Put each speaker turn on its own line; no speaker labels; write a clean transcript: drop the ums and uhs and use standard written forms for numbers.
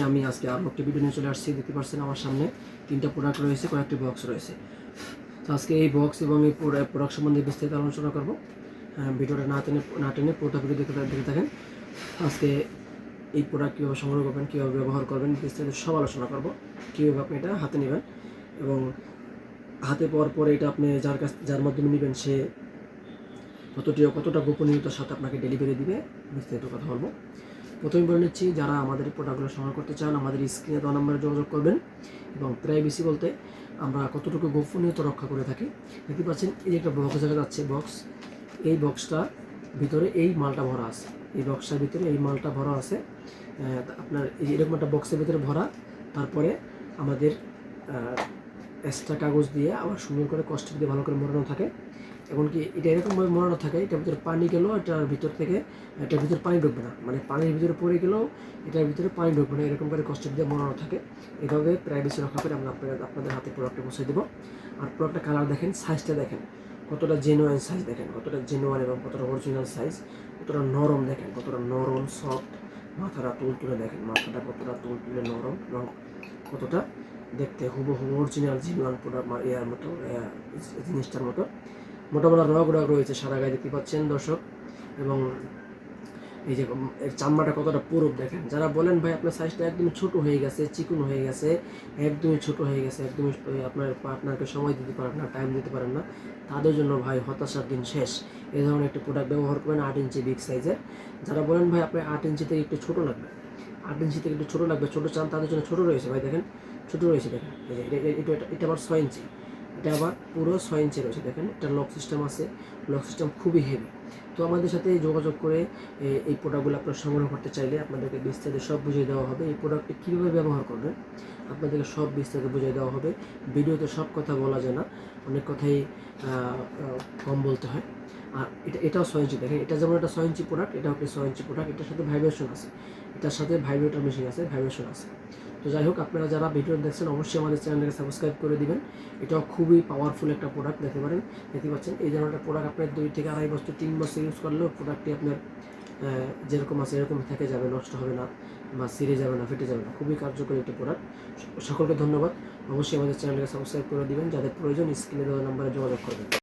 আমি আজকে আরও একটি ভিডিও নিয়ে চলে আসছি। দেখতে পাচ্ছেন আমার সামনে 3টা প্রোডাক্ট রয়েছে, কয়েকটি বক্স রয়েছে। তো আজকে এই বক্স এবং এই প্রোডাক্ট সম্বন্ধে বিস্তারিত আলোচনা করব। ভিডিওটা না টেনে পুরোটা ভিডিও দেখতে থাকেন। আজকে এই প্রোডাক্ট কীভাবে সংগ্রহ করবেন, কীভাবে ব্যবহার করবেন, বিস্তারিত সব আলোচনা করব। কীভাবে আপনি এটা হাতে নেবেন এবং হাতে পাওয়ার পরে এটা আপনি যার মাধ্যমে নেবেন সে কতটা গোপনীয়তার সাথে আপনাকে ডেলিভারি দিবে, বিস্তারিত কথা বলবো। প্রথমে বলে নিচ্ছি, যারা আমাদের প্রোডাক্টগুলো সংগ্রহ করতে চান আমাদের স্ক্রিনে দেওয়া নাম্বারে যোগাযোগ করবেন। এবং প্রাইভেসি বলতে আমরা কতটুকু গোপনীয়তা রক্ষা করে থাকি। দেখতে পাচ্ছেন এই যে একটা বক্স দেখা যাচ্ছে, এই বক্সটা ভিতরে এই মালটা ভরা আছে। এই বক্সটার ভিতরে এই মালটা ভরা আছে। আপনার এরকম একটা বক্সের ভিতরে ভরা, তারপরে আমাদের এক্সট্রা কাগজ দিয়ে আবার সুন্দর করে কস্টিক দিয়ে ভালো করে মোড়ানো থাকে। এমনকি এটা এরকমভাবে মোড়ানো থাকে, এটার ভিতরে পানি গেলেও এটার ভিতর পানি ঢুকবে না, মানে পানির ভিতরে পড়ে গেলেও এটার ভিতরে পানি ঢুকবে না, এরকমভাবে কস্টিক দিয়ে মোড়ানো থাকে। এইভাবে প্রাইভেসি রক্ষা করে আমরা আপনাদের হাতে প্রোডাক্টটা পৌঁছে দেবো। আর প্রোডাক্টটা কালার দেখেন, সাইজটা দেখেন, কতটা জেনুইন সাইজ দেখেন, কতটা জেনুইন এবং কতটা অরিজিনাল সাইজ, কতটা নরম দেখেন, কতটা নরম সফট। মাথাটা তুলে দেখেন, মাথাটা কতটা তুলে নরম, কতটা দেখতে হুবহু অরিজিনাল জেনুইন প্রোডাক্ট এর মতো জিনিসটার মতো। মোটামোটা রগ রয়েছে সারা গায়ে, দেখতে পাচ্ছেন দর্শক। এবং এই যে এর চামড়াটা কতটা পুরুপ দেখেন। যারা বলেন ভাই আপনার সাইজটা একদমই ছোট হয়ে গেছে, চিকন হয়ে গেছে, একদমই ছোট হয়ে গেছে, একদমই আপনার পার্টনারকে সময় দিতে পারেন না, টাইম দিতে পারেন না, তাদের জন্য ভাই হতাশার দিন শেষ। এই ধরনের একটি প্রোডাক্ট ব্যবহার করবেন 8 ইঞ্চি বিগ সাইজের। যারা বলেন ভাই আপনার 8 ইঞ্চি থেকে একটু ছোটো লাগবে, 8 ইঞ্চি থেকে একটু ছোটো লাগবে, ছোটো চান, তাদের জন্য ছোটো রয়েছে ভাই। দেখেন ছোটো রয়েছে, দেখেন এটা আবার 6 ইঞ্চি, এটা আবার পুরো 6 ইঞ্চি রয়েছে। দেখেন এটা লক সিস্টেম আছে, লক সিস্টেম খুবই হেভি। তো আমাদের সাথে যোগাযোগ করে এই প্রোডাক্টগুলো আপনারা সংগ্রহ করতে চাইলে আপনাদেরকে বিস্তারিত সব বুঝিয়ে দেওয়া হবে। এই প্রোডাক্টটি কীভাবে ব্যবহার করবেন আপনাদেরকে সব বিস্তারিত বুঝিয়ে দেওয়া হবে। ভিডিওতে সব কথা বলা যায় না, অনেক কথাই কম বলতে হয়। আর এটাও 6 ইঞ্চি। দেখেন এটা যেমন একটা 6 ইঞ্চি প্রোডাক্ট, এটাও একটা 6 ইঞ্চি প্রোডাক্ট। এটার সাথে ভাইব্রেশন আছে, এটার সাথে ভাইব্রেটর মেশিন আছে, ভাইব্রেশন আছে। তো যাই হোক, আপনারা যারা ভিডিও দেখছেন অবশ্যই আমাদের চ্যানেলটাকে সাবস্ক্রাইব করে দিবেন। এটাও খুবই পাওয়ারফুল একটা প্রোডাক্ট, দেখতে পাচ্ছেন। এই ধরনের একটা প্রোডাক্ট আপনার 2 থেকে 2.5 বছর 3 বছর ইউজ করলেও প্রোডাক্টটি আপনার যেরকম আছে এরকম থেকে যাবে, নষ্ট হবে না বা ছিঁড়ে যাবে না, ফেটে যাবে না। খুবই কার্যকরী একটা প্রোডাক্ট। সকলকে ধন্যবাদ। অবশ্যই আমাদের চ্যানেলটাকে সাবস্ক্রাইব করে দিবেন। যাদের প্রয়োজন স্ক্রিনে দেওয়া নাম্বারে যোগাযোগ করবেন।